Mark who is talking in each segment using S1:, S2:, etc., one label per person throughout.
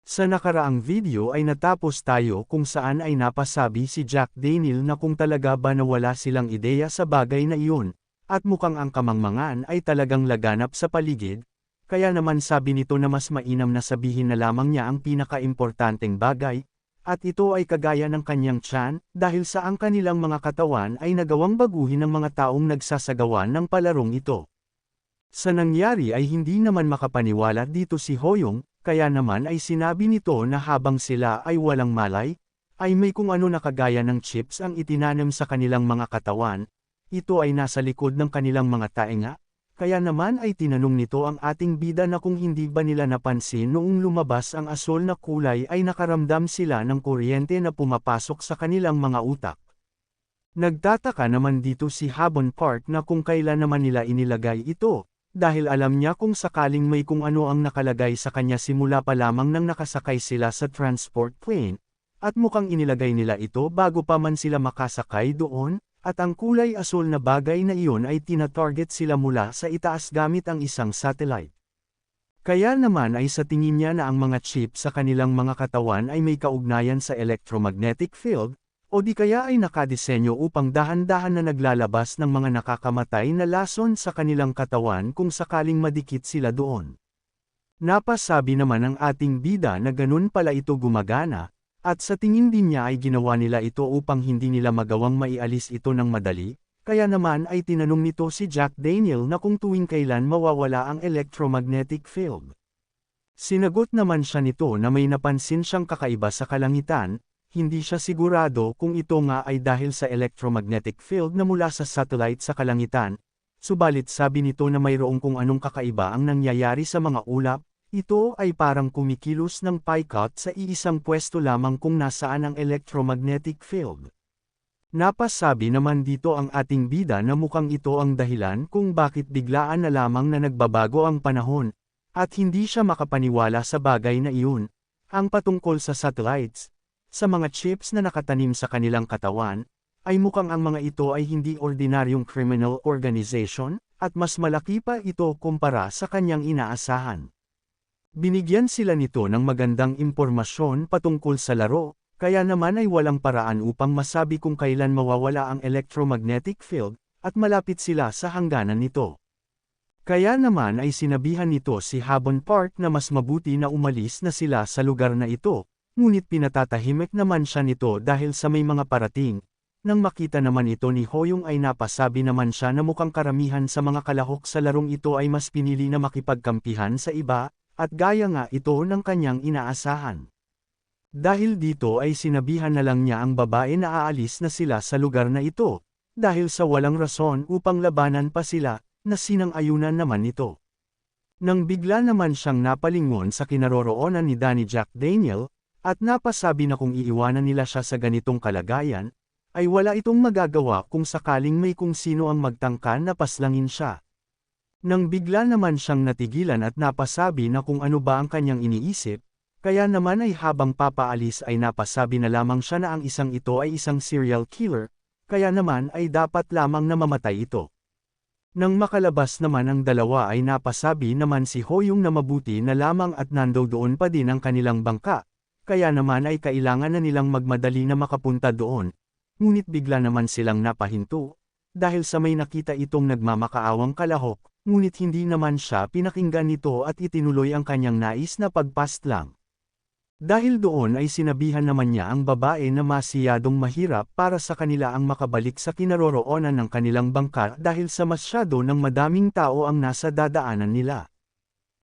S1: Sa nakaraang video ay natapos tayo kung saan ay napasabi si Jack Daniel na kung talaga ba nawala silang ideya sa bagay na iyon, at mukhang ang kamangmangan ay talagang laganap sa paligid, kaya naman sabi nito na mas mainam na sabihin na lamang niya ang pinakaimportanteng bagay, at ito ay kagaya ng kanyang tiyan, dahil sa ang kanilang mga katawan ay nagawang baguhin ng mga taong nagsasagawa ng palarong ito. Sa nangyari ay hindi naman makapaniwala dito si Hoyong, kaya naman ay sinabi nito na habang sila ay walang malay, ay may kung ano na kagaya ng chips ang itinanim sa kanilang mga katawan, ito ay nasa likod ng kanilang mga tainga, kaya naman ay tinanong nito ang ating bida na kung hindi ba nila napansin noong lumabas ang asul na kulay ay nakaramdam sila ng kuryente na pumapasok sa kanilang mga utak. Nagtataka naman dito si Habon Park na kung kailan naman nila inilagay ito, dahil alam niya kung sakaling may kung ano ang nakalagay sa kanya simula pa lamang nang nakasakay sila sa transport plane, at mukhang inilagay nila ito bago pa man sila makasakay doon, at ang kulay asul na bagay na iyon ay tina-target sila mula sa itaas gamit ang isang satellite. Kaya naman ay sa tingin niya na ang mga chip sa kanilang mga katawan ay may kaugnayan sa electromagnetic field, o di kaya ay nakadisenyo upang dahan-dahan na naglalabas ng mga nakakamatay na lason sa kanilang katawan kung sakaling madikit sila doon. Napasabi naman ng ating bida na ganun pala ito gumagana, at sa tingin din niya ay ginawa nila ito upang hindi nila magawang maialis ito ng madali, kaya naman ay tinanong nito si Jack Daniel na kung tuwing kailan mawawala ang electromagnetic field. Sinagot naman siya nito na may napansin siyang kakaiba sa kalangitan, hindi siya sigurado kung ito nga ay dahil sa electromagnetic field na mula sa satellite sa kalangitan, subalit sabi nito na mayroong kung anong kakaiba ang nangyayari sa mga ulap, ito ay parang kumikilos ng picot sa iisang pwesto lamang kung nasaan ang electromagnetic field. Napasabi naman dito ang ating bida na mukhang ito ang dahilan kung bakit biglaan na lamang na nagbabago ang panahon, at hindi siya makapaniwala sa bagay na iyon, ang patungkol sa satellites. Sa mga chips na nakatanim sa kanilang katawan, ay mukhang ang mga ito ay hindi ordinaryong criminal organization, at mas malaki pa ito kumpara sa kanyang inaasahan. Binigyan sila nito ng magandang impormasyon patungkol sa laro, kaya naman ay walang paraan upang masabi kung kailan mawawala ang electromagnetic field, at malapit sila sa hangganan nito. Kaya naman ay sinabihan nito si Habon Park na mas mabuti na umalis na sila sa lugar na ito. Ngunit pinatatahimik naman siya nito dahil sa may mga parating. Nang makita naman ito ni Hoyong ay napasabi naman siya na mukhang karamihan sa mga kalahok sa larong ito ay mas pinili na makipagkampihan sa iba, at gaya nga ito ng kanyang inaasahan. Dahil dito ay sinabihan na lang niya ang babae na aalis na sila sa lugar na ito, dahil sa walang rason upang labanan pa sila, na sinang-ayunan naman ito. Nang bigla naman siyang napalingon sa kinaroroonan ni Danny Jack Daniel, at napasabi na kung iiwanan nila siya sa ganitong kalagayan, ay wala itong magagawa kung sakaling may kung sino ang magtangka na paslangin siya. Nang bigla naman siyang natigilan at napasabi na kung ano ba ang kanyang iniisip, kaya naman ay habang papaalis ay napasabi na lamang siya na ang isang ito ay isang serial killer, kaya naman ay dapat lamang na mamatay ito. Nang makalabas naman ang dalawa ay napasabi naman si Hoyong na mabuti na lamang at nandoon pa din ang kanilang bangka. Kaya naman ay kailangan na nilang magmadali na makapunta doon, ngunit bigla naman silang napahinto, dahil sa may nakita itong nagmamakaawang kalahok, ngunit hindi naman siya pinakinggan nito at itinuloy ang kanyang nais na pagpast lang. Dahil doon ay sinabihan naman niya ang babae na masiyadong mahirap para sa kanila ang makabalik sa kinaroroonan ng kanilang bangka dahil sa masyado ng madaming tao ang nasa dadaanan nila.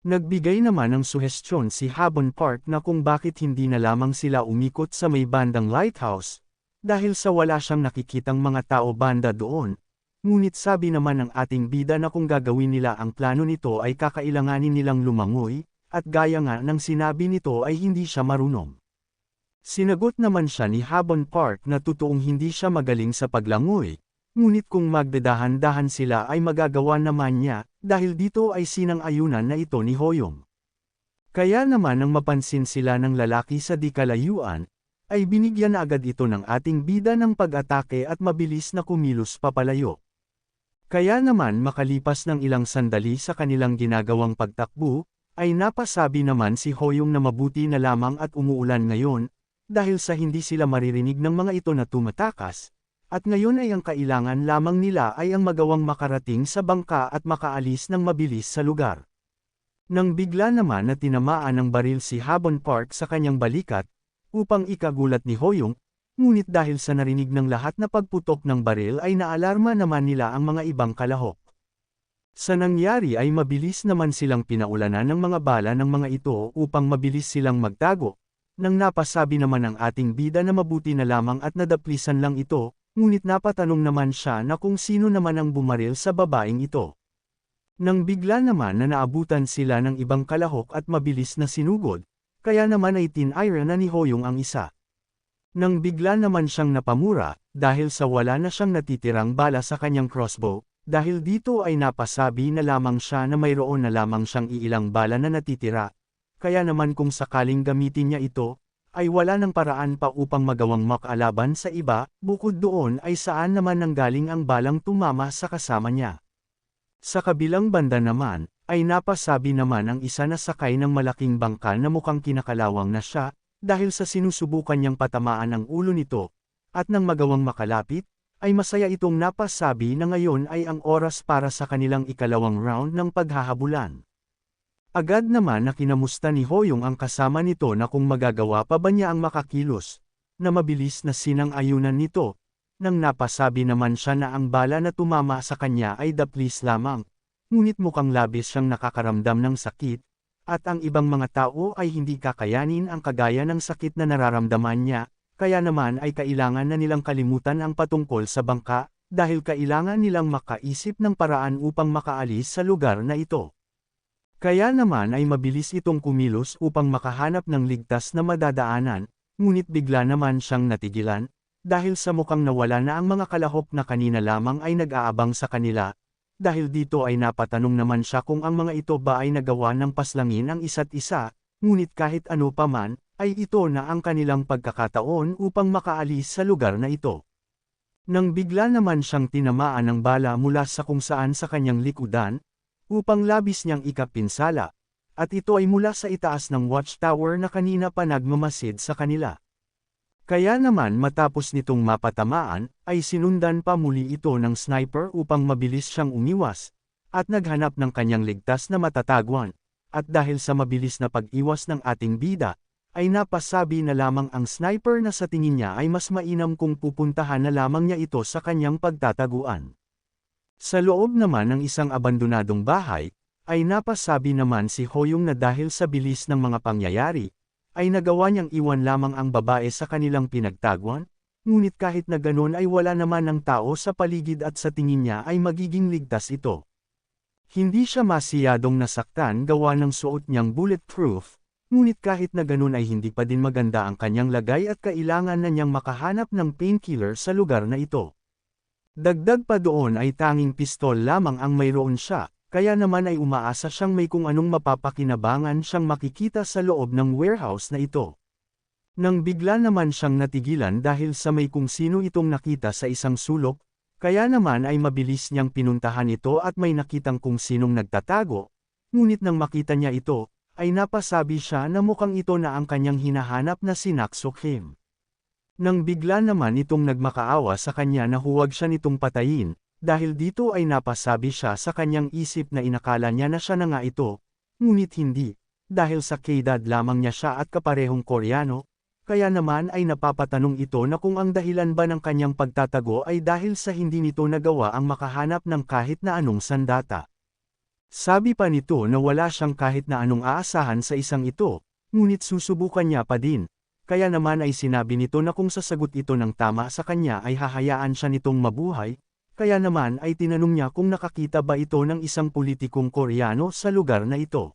S1: Nagbigay naman ng suhestyon si Habon Park na kung bakit hindi na lamang sila umikot sa may bandang lighthouse, dahil sa wala siyang nakikitang mga tao banda doon, ngunit sabi naman ng ating bida na kung gagawin nila ang plano nito ay kakailanganin nilang lumangoy, at gaya nga ng sinabi nito ay hindi siya marunong. Sinagot naman siya ni Habon Park na totoong hindi siya magaling sa paglangoy, ngunit kung magdadahan-dahan sila ay magagawa naman niya, dahil dito ay sinang-ayunan na ito ni Hoyong. Kaya naman nang mapansin sila ng lalaki sa di kalayuan, ay binigyan na agad ito ng ating bida ng pag-atake at mabilis na kumilos papalayo. Kaya naman makalipas ng ilang sandali sa kanilang ginagawang pagtakbo, ay napasabi naman si Hoyong na mabuti na lamang at umuulan ngayon, dahil sa hindi sila maririnig ng mga ito na tumatakas, at ngayon ay ang kailangan lamang nila ay ang magawang makarating sa bangka at makaalis ng mabilis sa lugar. Nang bigla naman na tinamaan ng baril si Habon Park sa kanyang balikat, upang ikagulat ni Hoyong, ngunit dahil sa narinig ng lahat na pagputok ng baril ay naalarma naman nila ang mga ibang kalahok. Sa nangyari ay mabilis naman silang pinaulanan ng mga bala ng mga ito upang mabilis silang magtago, nang napasabi naman ang ating bida na mabuti na lamang at nadaplisan lang ito, ngunit napatanong naman siya na kung sino naman ang bumaril sa babaeng ito. Nang bigla naman na naabutan sila ng ibang kalahok at mabilis na sinugod, kaya naman ay tinira na ni Hoyong ang isa. Nang bigla naman siyang napamura, dahil sa wala na siyang natitirang bala sa kanyang crossbow, dahil dito ay napasabi na lamang siya na mayroon na lamang siyang iilang bala na natitira, kaya naman kung sakaling gamitin niya ito, ay wala ng paraan pa upang magawang makalaban sa iba, bukod doon ay saan naman nanggaling ang balang tumama sa kasama niya. Sa kabilang banda naman, ay napasabi naman ang isa na sakay ng malaking bangka na mukhang kinakalawang na siya, dahil sa sinusubukan niyang patamaan ang ulo nito, at nang magawang makalapit, ay masaya itong napasabi na ngayon ay ang oras para sa kanilang ikalawang round ng paghahabulan. Agad naman na kinamusta ni Hoyong ang kasama nito na kung magagawa pa ba niya ang makakilos, na mabilis na sinang-ayunan nito, nang napasabi naman siya na ang bala na tumama sa kanya ay daplis lamang, ngunit mukhang labis siyang nakakaramdam ng sakit, at ang ibang mga tao ay hindi kakayanin ang kagaya ng sakit na nararamdaman niya, kaya naman ay kailangan na nilang kalimutan ang patungkol sa bangka, dahil kailangan nilang makaisip ng paraan upang makaalis sa lugar na ito. Kaya naman ay mabilis itong kumilos upang makahanap ng ligtas na madadaanan, ngunit bigla naman siyang natigilan, dahil sa mukhang nawala na ang mga kalahok na kanina lamang ay nag-aabang sa kanila, dahil dito ay napatanong naman siya kung ang mga ito ba ay nagawa ng paslangin ang isa't isa, ngunit kahit ano pa man, ay ito na ang kanilang pagkakataon upang makaalis sa lugar na ito. Nang bigla naman siyang tinamaan ng bala mula sa kung saan sa kanyang likudan, upang labis niyang ikapinsala, at ito ay mula sa itaas ng watchtower na kanina pa nagmamasid sa kanila. Kaya naman matapos nitong mapatamaan, ay sinundan pa muli ito ng sniper upang mabilis siyang umiwas, at naghanap ng kanyang ligtas na matatagwan, at dahil sa mabilis na pag-iwas ng ating bida, ay napasabi na lamang ang sniper na sa tingin niya ay mas mainam kung pupuntahan na lamang niya ito sa kanyang pagtataguan. Sa loob naman ng isang abandonadong bahay, ay napasabi naman si Hoyong na dahil sa bilis ng mga pangyayari, ay nagawa niyang iwan lamang ang babae sa kanilang pinagtaguan, ngunit kahit na ganon ay wala naman ng tao sa paligid at sa tingin niya ay magiging ligtas ito. Hindi siya masyadong nasaktan gawa ng suot niyang bulletproof, ngunit kahit na ganon ay hindi pa din maganda ang kanyang lagay at kailangan na niyang makahanap ng painkiller sa lugar na ito. Dagdag pa doon ay tanging pistol lamang ang mayroon siya, kaya naman ay umaasa siyang may kung anong mapapakinabangan siyang makikita sa loob ng warehouse na ito. Nang bigla naman siyang natigilan dahil sa may kung sino itong nakita sa isang sulok, kaya naman ay mabilis niyang pinuntahan ito at may nakitang kung sinong nagtatago, ngunit nang makita niya ito, ay napasabi siya na mukhang ito na ang kanyang hinahanap na si Nak-suk-him. Nang bigla naman itong nagmakaawa sa kanya na huwag siya nitong patayin, dahil dito ay napasabi siya sa kanyang isip na inakala niya na siya na nga ito, ngunit hindi, dahil sa kaedad lamang niya siya at kaparehong Koreano, kaya naman ay napapatanong ito na kung ang dahilan ba ng kanyang pagtatago ay dahil sa hindi nito nagawa ang makahanap ng kahit na anong sandata. Sabi pa nito na wala siyang kahit na anong aasahan sa isang ito, ngunit susubukan niya pa din, kaya naman ay sinabi nito na kung sasagot ito ng tama sa kanya ay hahayaan siya nitong mabuhay, kaya naman ay tinanong niya kung nakakita ba ito ng isang politikong Koreano sa lugar na ito.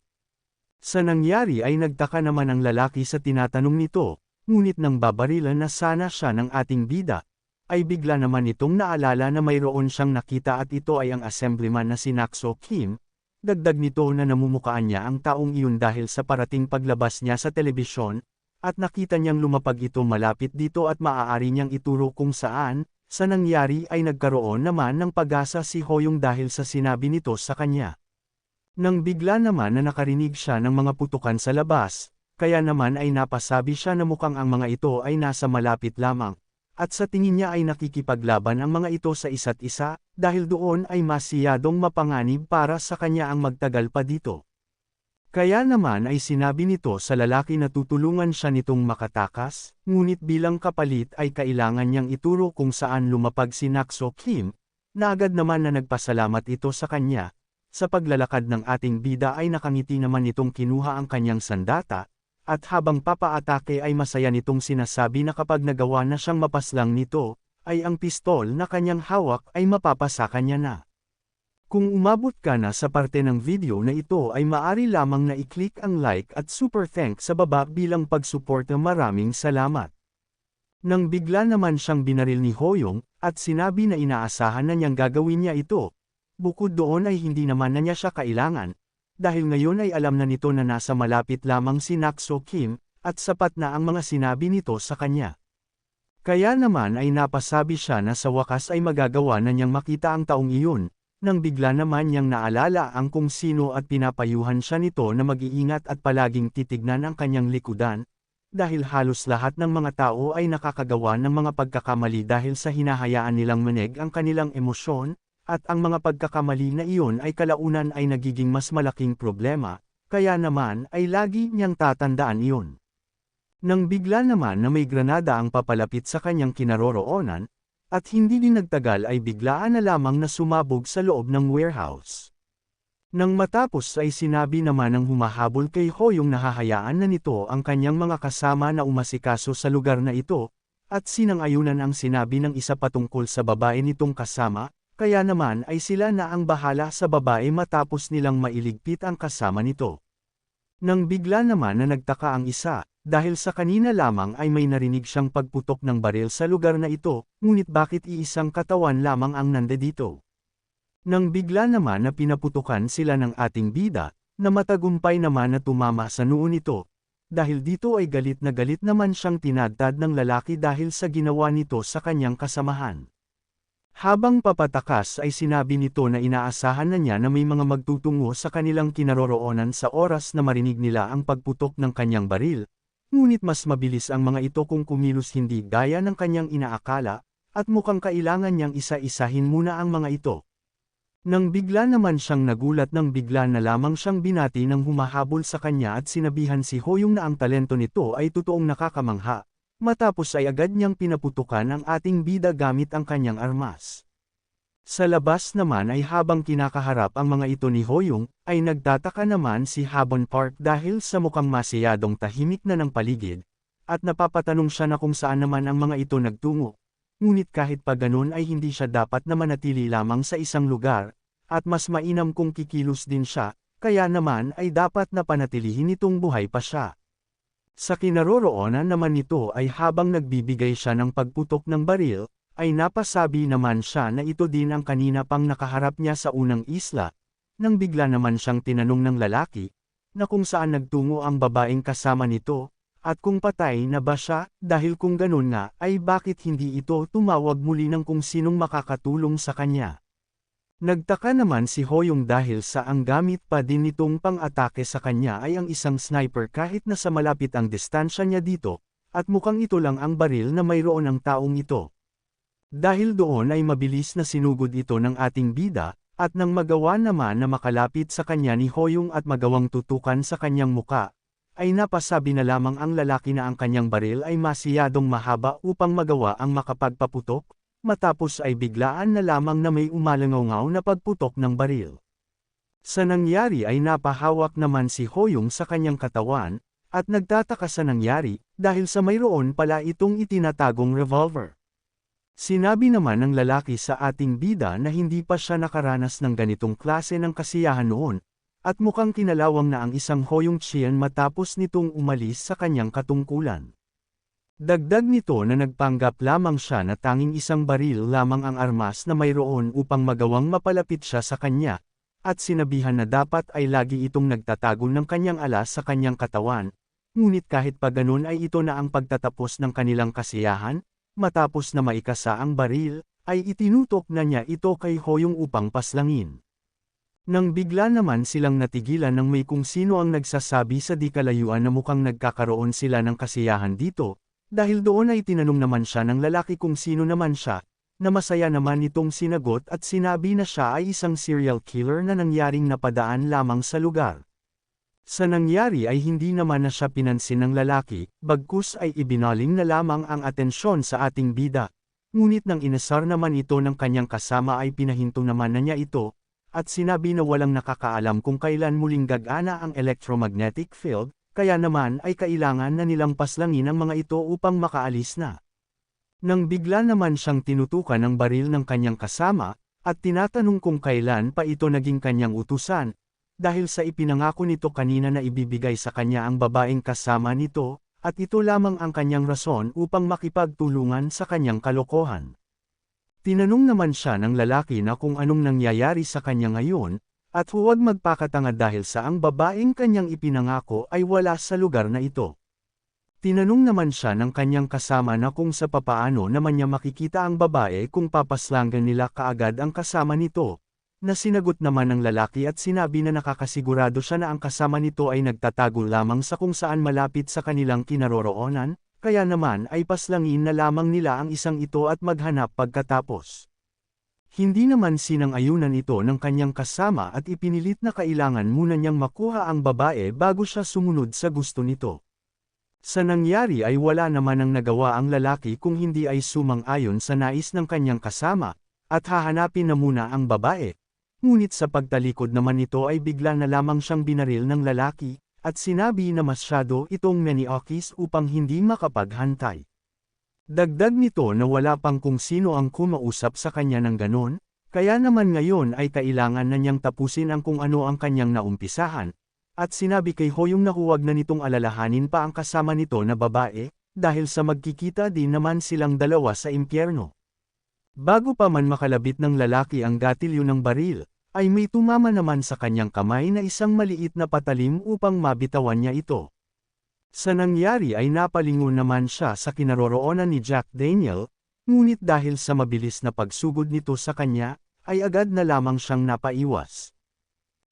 S1: Sa nangyari ay nagtaka naman ang lalaki sa tinatanong nito, ngunit nang babarilan na sana siya ng ating bida, ay bigla naman itong naalala na mayroon siyang nakita at ito ay ang assemblyman na si Nak-suk-him. Dagdag nito na namumukaan niya ang taong iyon dahil sa parating paglabas niya sa telebisyon, at nakita niyang lumapag ito malapit dito at maaari niyang ituro kung saan. Sa nangyari ay nagkaroon naman ng pag-asa si Hoyong dahil sa sinabi nito sa kanya. Nang bigla naman na nakarinig siya ng mga putukan sa labas, kaya naman ay napasabi siya na mukhang ang mga ito ay nasa malapit lamang, at sa tingin niya ay nakikipaglaban ang mga ito sa isa't isa, dahil doon ay masiyadong mapanganib para sa kanya ang magtagal pa dito. Kaya naman ay sinabi nito sa lalaki na tutulungan siya nitong makatakas, ngunit bilang kapalit ay kailangan niyang ituro kung saan lumapag si Nakso Kim, na agad naman na nagpasalamat ito sa kanya. Sa paglalakad ng ating bida ay nakangiti naman nitong kinuha ang kanyang sandata, at habang papaatake ay masaya nitong sinasabi na kapag nagawa na siyang mapaslang nito, ay ang pistol na kanyang hawak ay mapapasa kanya na. Kung umabot ka na sa parte ng video na ito ay maaari lamang na i-click ang like at super thanks sa baba bilang pagsuporta. Maraming salamat. Nang bigla naman siyang binaril ni Hoyong, at sinabi na inaasahan na niyang gagawin niya ito, bukod doon ay hindi naman na niya siya kailangan, dahil ngayon ay alam na nito na nasa malapit lamang si Nakso Kim, at sapat na ang mga sinabi nito sa kanya. Kaya naman ay napasabi siya na sa wakas ay magagawa na niyang makita ang taong iyon, nang bigla naman niyang naalala ang kung sino at pinapayuhan siya nito na mag-iingat at palaging titignan ang kanyang likudan, dahil halos lahat ng mga tao ay nakakagawa ng mga pagkakamali dahil sa hinahayaan nilang manig ang kanilang emosyon, at ang mga pagkakamali na iyon ay kalaunan ay nagiging mas malaking problema, kaya naman ay lagi niyang tatandaan iyon. Nang bigla naman na may granada ang papalapit sa kanyang kinaroroonan, at hindi din nagtagal ay biglaan na lamang na sumabog sa loob ng warehouse. Nang matapos ay sinabi naman ng humahabol kay Hoyong na hahayaan na nito ang kanyang mga kasama na umasikaso sa lugar na ito, at sinang-ayunan ang sinabi ng isa patungkol sa babae nitong kasama, kaya naman ay sila na ang bahala sa babae matapos nilang mailigpit ang kasama nito. Nang bigla naman na nagtaka ang isa, dahil sa kanina lamang ay may narinig siyang pagputok ng baril sa lugar na ito, ngunit bakit iisang katawan lamang ang nandito? Nang bigla naman na pinaputukan sila ng ating bida, na matagumpay naman na tumama sa noo nito, dahil dito ay galit na galit naman siyang tinadtad ng lalaki dahil sa ginawa nito sa kanyang kasamahan. Habang papatakas ay sinabi nito na inaasahan na niya na may mga magtutungo sa kanilang kinaroroonan sa oras na marinig nila ang pagputok ng kanyang baril, ngunit mas mabilis ang mga ito kung kumilos hindi gaya ng kanyang inaakala, at mukhang kailangan niyang isa-isahin muna ang mga ito. Nang bigla naman siyang nagulat nang bigla na lamang siyang binati ng humahabol sa kanya at sinabihan si Hoyong na ang talento nito ay totoong nakakamangha. Matapos ay agad niyang pinaputukan ang ating bida gamit ang kanyang armas. Sa labas naman ay habang kinakaharap ang mga ito ni Hoyong, ay nagtataka naman si Habon Park dahil sa mukhang masiyadong tahimik na ng paligid, at napapatanong siya na kung saan naman ang mga ito nagtungo. Ngunit kahit pa ganun ay hindi siya dapat na manatili lamang sa isang lugar, at mas mainam kung kikilos din siya, kaya naman ay dapat na panatilihin itong buhay pa siya. Sa kinaroroonan naman nito ay habang nagbibigay siya ng pagputok ng baril, ay napasabi naman siya na ito din ang kanina pang nakaharap niya sa unang isla, nang bigla naman siyang tinanong ng lalaki, na kung saan nagtungo ang babaeng kasama nito, at kung patay na ba siya, dahil kung ganun nga ay bakit hindi ito tumawag muli ng kung sinong makakatulong sa kanya. Nagtaka naman si Hoyong dahil sa ang gamit pa din nitong pang-atake sa kanya ay ang isang sniper kahit na sa malapit ang distansya niya dito, at mukhang ito lang ang baril na mayroon ang taong ito. Dahil doon ay mabilis na sinugod ito ng ating bida, at nang magawa naman na makalapit sa kanya ni Hoyong at magawang tutukan sa kanyang muka, ay napasabi na lamang ang lalaki na ang kanyang baril ay masiyadong mahaba upang magawa ang makapagpaputok. Matapos ay biglaan na lamang na may umalangaw na pagputok ng baril. Sa nangyari ay napahawak naman si Hoyong sa kanyang katawan, at nagtataka sa nangyari, dahil sa mayroon pala itong itinatagong revolver. Sinabi naman ng lalaki sa ating bida na hindi pa siya nakaranas ng ganitong klase ng kasiyahan noon, at mukhang kinalawang na ang isang Hoyong Chien matapos nitong umalis sa kanyang katungkulan. Dagdag nito na nagpanggap lamang siya na tanging isang baril lamang ang armas na mayroon upang magawang mapalapit siya sa kanya, at sinabihan na dapat ay lagi itong nagtatago ng kanyang alas sa kanyang katawan, ngunit kahit pa ganun ay ito na ang pagtatapos ng kanilang kasiyahan, matapos na maikasa ang baril, ay itinutok na niya ito kay Hoyong upang paslangin. Nang bigla naman silang natigilan ng may kung sino ang nagsasabi sa di kalayuan na mukhang nagkakaroon sila ng kasiyahan dito, dahil doon ay tinanong naman siya ng lalaki kung sino naman siya, na masaya naman itong sinagot at sinabi na siya ay isang serial killer na nangyaring napadaan lamang sa lugar. Sa nangyari ay hindi naman na siya pinansin ng lalaki, bagkus ay ibinaling na lamang ang atensyon sa ating bida. Ngunit nang inasar naman ito ng kanyang kasama ay pinahinto naman na niya ito, at sinabi na walang nakakaalam kung kailan muling gagana ang electromagnetic field, kaya naman ay kailangan na nilang paslangin ang mga ito upang makaalis na. Nang bigla naman siyang tinutukan ng baril ng kanyang kasama, at tinatanong kung kailan pa ito naging kanyang utusan, dahil sa ipinangako nito kanina na ibibigay sa kanya ang babaeng kasama nito, at ito lamang ang kanyang rason upang makipagtulungan sa kanyang kalokohan. Tinanong naman siya ng lalaki na kung anong nangyayari sa kanya ngayon, at huwag magpakatanga dahil sa ang babaeng kanyang ipinangako ay wala sa lugar na ito. Tinanong naman siya ng kanyang kasama na kung sa papaano naman niya makikita ang babae kung papaslangan nila kaagad ang kasama nito, na sinagot naman ng lalaki at sinabi na nakakasigurado siya na ang kasama nito ay nagtatago lamang sa kung saan malapit sa kanilang kinaroroonan, kaya naman ay paslangin na lamang nila ang isang ito at maghanap pagkatapos. Hindi naman sinang-ayunan ito ng kanyang kasama at ipinilit na kailangan muna niyang makuha ang babae bago siya sumunod sa gusto nito. Sa nangyari ay wala naman ang nagawa ang lalaki kung hindi ay sumang-ayon sa nais ng kanyang kasama, at hahanapin na muna ang babae. Ngunit sa pagtalikod naman nito ay bigla na lamang siyang binaril ng lalaki, at sinabi na masyado itong maniokis upang hindi makapaghantay. Dagdag nito na wala pang kung sino ang kumausap sa kanya ng ganon, kaya naman ngayon ay kailangan na niyang tapusin ang kung ano ang kanyang naumpisahan, at sinabi kay Hoyong na huwag na nitong alalahanin pa ang kasama nito na babae, dahil sa magkikita din naman silang dalawa sa impyerno. Bago pa man makalabit ng lalaki ang gatilyo ng baril, ay may tumama naman sa kanyang kamay na isang maliit na patalim upang mabitawan niya ito. Sa nangyari ay napalingon naman siya sa kinaroroonan ni Jack Daniel, ngunit dahil sa mabilis na pagsugod nito sa kanya, ay agad na lamang siyang napaiwas.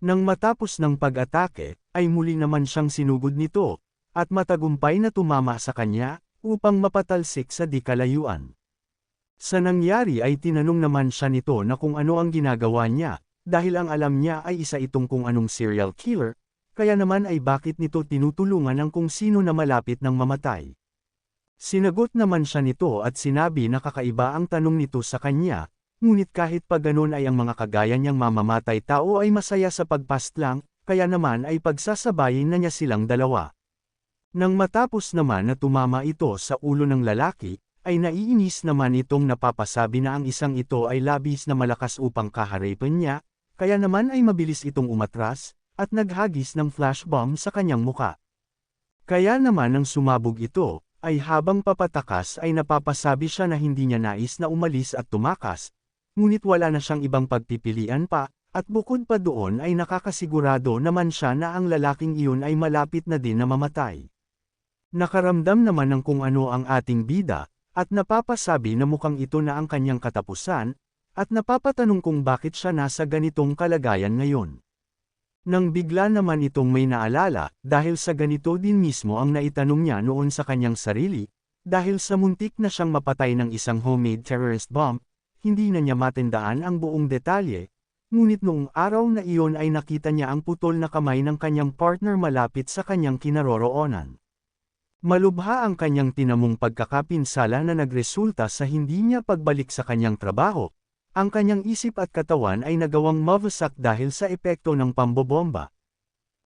S1: Nang matapos ng pag-atake, ay muli naman siyang sinugod nito, at matagumpay na tumama sa kanya, upang mapatalsik sa di kalayuan. Sa nangyari ay tinanong naman siya nito na kung ano ang ginagawa niya, dahil ang alam niya ay isa itong kung anong serial killer, kaya naman ay bakit nito tinutulungan ang kung sino na malapit ng mamatay. Sinagot naman siya nito at sinabi na kakaiba ang tanong nito sa kanya, ngunit kahit pa ganun ay ang mga kagaya niyang mamamatay tao ay masaya sa pagpast lang, kaya naman ay pagsasabayin na niya silang dalawa. Nang matapos naman na tumama ito sa ulo ng lalaki, ay naiinis naman itong napapasabi na ang isang ito ay labis na malakas upang kaharapin niya, kaya naman ay mabilis itong umatras, at naghagis ng flash bomb sa kanyang muka. Kaya naman nang sumabog ito, ay habang papatakas ay napapasabi siya na hindi niya nais na umalis at tumakas, ngunit wala na siyang ibang pagpipilian pa, at bukod pa doon ay nakakasigurado naman siya na ang lalaking iyon ay malapit na din na mamatay. Nakaramdam naman ng kung ano ang ating bida, at napapasabi na mukhang ito na ang kanyang katapusan, at napapatanong kung bakit siya nasa ganitong kalagayan ngayon. Nang bigla naman itong may naalala, dahil sa ganito din mismo ang naitanong niya noon sa kanyang sarili, dahil sa muntik na siyang mapatay ng isang homemade terrorist bomb, hindi na niya matandaan ang buong detalye, ngunit noong araw na iyon ay nakita niya ang putol na kamay ng kanyang partner malapit sa kanyang kinaroroonan. Malubha ang kanyang tinamong pagkakapinsala na nagresulta sa hindi niya pagbalik sa kanyang trabaho. Ang kanyang isip at katawan ay nagawang mawasak dahil sa epekto ng pambobomba.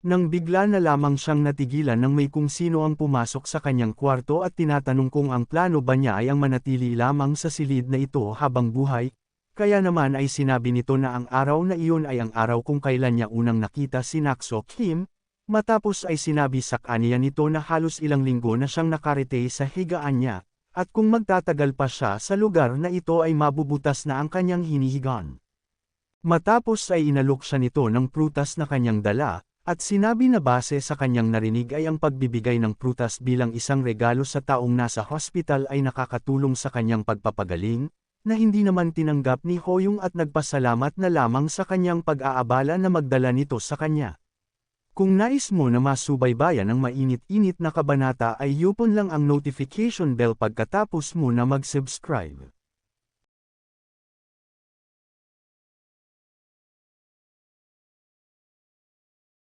S1: Nang bigla na lamang siyang natigilan ng may kung sino ang pumasok sa kanyang kwarto at tinatanong kung ang plano ba niya ay ang manatili lamang sa silid na ito habang buhay, kaya naman ay sinabi nito na ang araw na iyon ay ang araw kung kailan niya unang nakita si Nakso Kim, matapos ay sinabi sa kanya nito na halos ilang linggo na siyang nakarete sa higaan niya. At kung magtatagal pa siya sa lugar na ito ay mabubutas na ang kanyang hinihigan. Matapos ay inalok siya nito ng prutas na kanyang dala, at sinabi na base sa kanyang narinig ay ang pagbibigay ng prutas bilang isang regalo sa taong nasa hospital ay nakakatulong sa kanyang pagpapagaling, na hindi naman tinanggap ni Hoyong at nagpasalamat na lamang sa kanyang pag-aabala na magdala nito sa kanya. Kung nais mo na masubaybayan ang mainit-init na kabanata ay yupon lang ang notification bell pagkatapos mo na mag-subscribe.